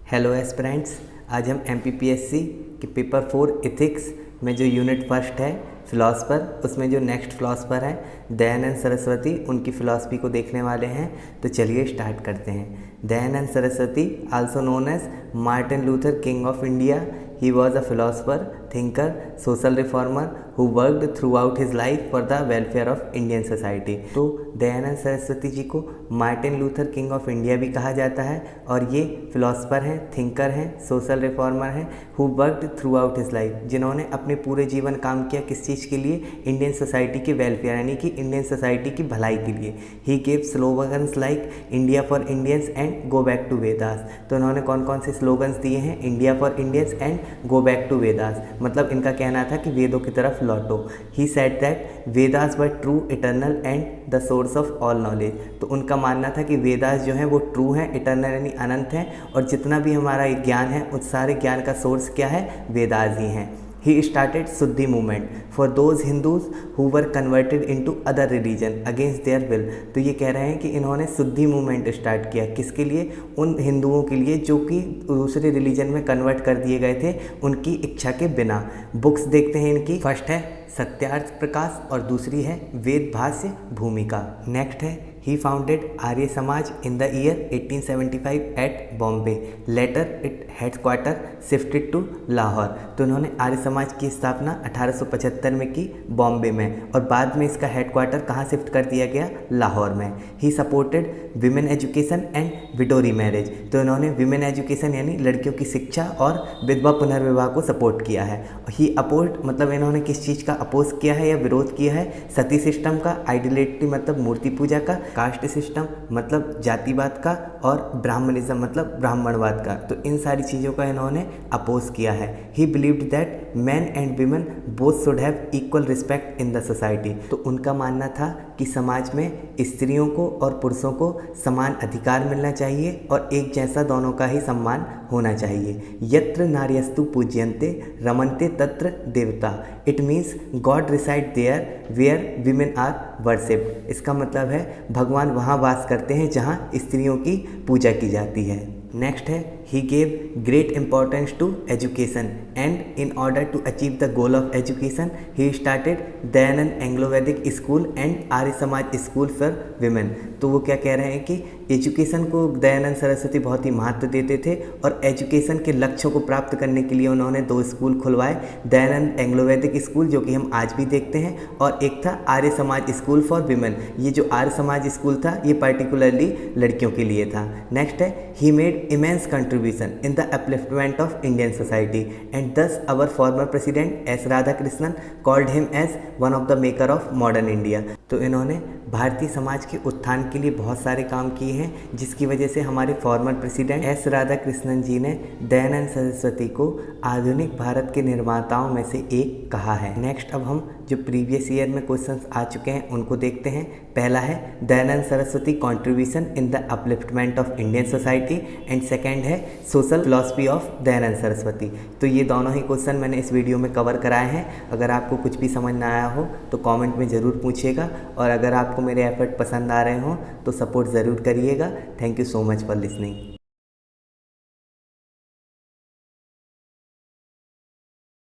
Hello aspirants, आज हम MPPSC के पेपर 4 इथिक्स में जो यूनिट फर्स्ट है फिलॉसफर, उसमें जो नेक्स्ट फिलॉसफर है दयानंद सरस्वती, उनकी फ़िलासफ़ी को देखने वाले हैं। तो चलिए स्टार्ट करते हैं। Dayanand Saraswati, also known as Martin Luther King of India, he was a philosopher, thinker, social reformer who worked throughout his life for the welfare of Indian society। तो दयानंद सरस्वती जी को Martin Luther King of India भी कहा जाता है और ये philosopher हैं, thinker हैं, सोशल रिफॉर्मर हैं, who worked through out his life, जिन्होंने अपने पूरे जीवन काम किया किस चीज़ के लिए? इंडियन सोसाइटी के वेलफेयर, यानी कि इंडियन सोसाइटी की भलाई के लिए। He gave slogans like India for Indians and go back to Vedas. तो उन्होंने कौन कौन से स्लोगन्स दिए हैं? India for Indians and go back to Vedas, मतलब इनका कहना था कि वेदों की तरफ लौटो। He said that Vedas were true, eternal and the source of all knowledge. तो उनका मानना था कि वेदास जो हैं वो ट्रू हैं, इटर्नल यानी अनंत हैं, और जितना भी हमारा ज्ञान है उस सारे ज्ञान का सोर्स क्या है? वेदास ही हैं। He started Suddhi movement for those Hindus who were converted into other religion against their will। तो ये कह रहे हैं कि इन्होंने शुद्धि मूवमेंट स्टार्ट किया, किसके लिए? उन हिंदुओं के लिए जो कि दूसरे रिलीजन में कन्वर्ट कर दिए गए थे उनकी इच्छा के बिना। बुक्स देखते हैं इनकी। फर्स्ट है सत्यार्थ प्रकाश और दूसरी है वेद भाष्य भूमिका। नेक्स्ट है He founded Arya Samaj in the year 1875 at Bombay. Later it headquarter shifted to Lahore। तो उन्होंने आर्य समाज की स्थापना 1875 में की बॉम्बे में, और बाद में इसका हेडक्वार्टर कहाँ शिफ्ट कर दिया गया? लाहौर में। He supported women education and widow remarriage। तो इन्होंने विमेन एजुकेशन यानी लड़कियों की शिक्षा और विधवा पुनर्विवाह को सपोर्ट किया है। ही अपोज, मतलब इन्होंने किस चीज़ का अपोज किया है या विरोध किया है? सती सिस्टम का, आइडियलिटी मतलब मूर्ति पूजा का, कास्ट सिस्टम मतलब जातिवाद का, और ब्राह्मणिज्म मतलब ब्राह्मणवाद का। तो इन सारी चीज़ों का इन्होंने अपोज किया है। ही believed that man and women both should have equal respect in the society. तो उनका मानना था कि समाज में स्त्रियों को और पुरुषों को समान अधिकार मिलना चाहिए और एक जैसा दोनों का ही सम्मान होना चाहिए। यत्र नार्यस्तु पूज्यन्ते रमन्ते तत्र देवता। It means God reside there where women are worshipped. इसका मतलब है भगवान वहाँ वास करते हैं जहाँ स्त्रियों की पूजा की जाती है। नेक्स्ट है he gave great importance to education and in order to achieve the goal of education he started Dayanand Anglo वैदिक school and Arya Samaj school for women. तो वो क्या कह रहे हैं कि एजुकेशन को दयानंद सरस्वती बहुत ही महत्व देते थे और एजुकेशन के लक्ष्यों को प्राप्त करने के लिए उन्होंने 2 स्कूल खुलवाए, दयानंद एंग्लो वैदिक स्कूल जो कि हम आज भी देखते हैं, और एक था Arya Samaj school for women. ये जो आर्य समाज स्कूल था ये पर्टिकुलरली लड़कियों के लिए था। नेक्स्ट है he made immense contribution in the upliftment of Indian society and thus our former president S. Radhakrishnan called him as one of the maker of modern India। तो इन्होंने भारतीय समाज के उत्थान के लिए बहुत सारे काम किए हैं, जिसकी वजह से हमारे फॉर्मर प्रेसिडेंट एस राधाकृष्णन जी ने दयानंद सरस्वती को आधुनिक भारत के निर्माताओं में से एक कहा है। नेक्स्ट अब हम जो प्रीवियस ईयर में क्वेश्चंस आ चुके हैं उनको देखते हैं। पहला है Dayanand Saraswati contribution in the upliftment of Indian society and second है social philosophy of Dayanand Saraswati. तो ये दोनों ही क्वेश्चन मैंने इस वीडियो में कवर कराए हैं। अगर आपको कुछ भी समझ ना आया हो तो कमेंट में ज़रूर पूछिएगा, और अगर आपको मेरे एफर्ट पसंद आ रहे हों तो सपोर्ट ज़रूर करिएगा। Thank you so much for listening.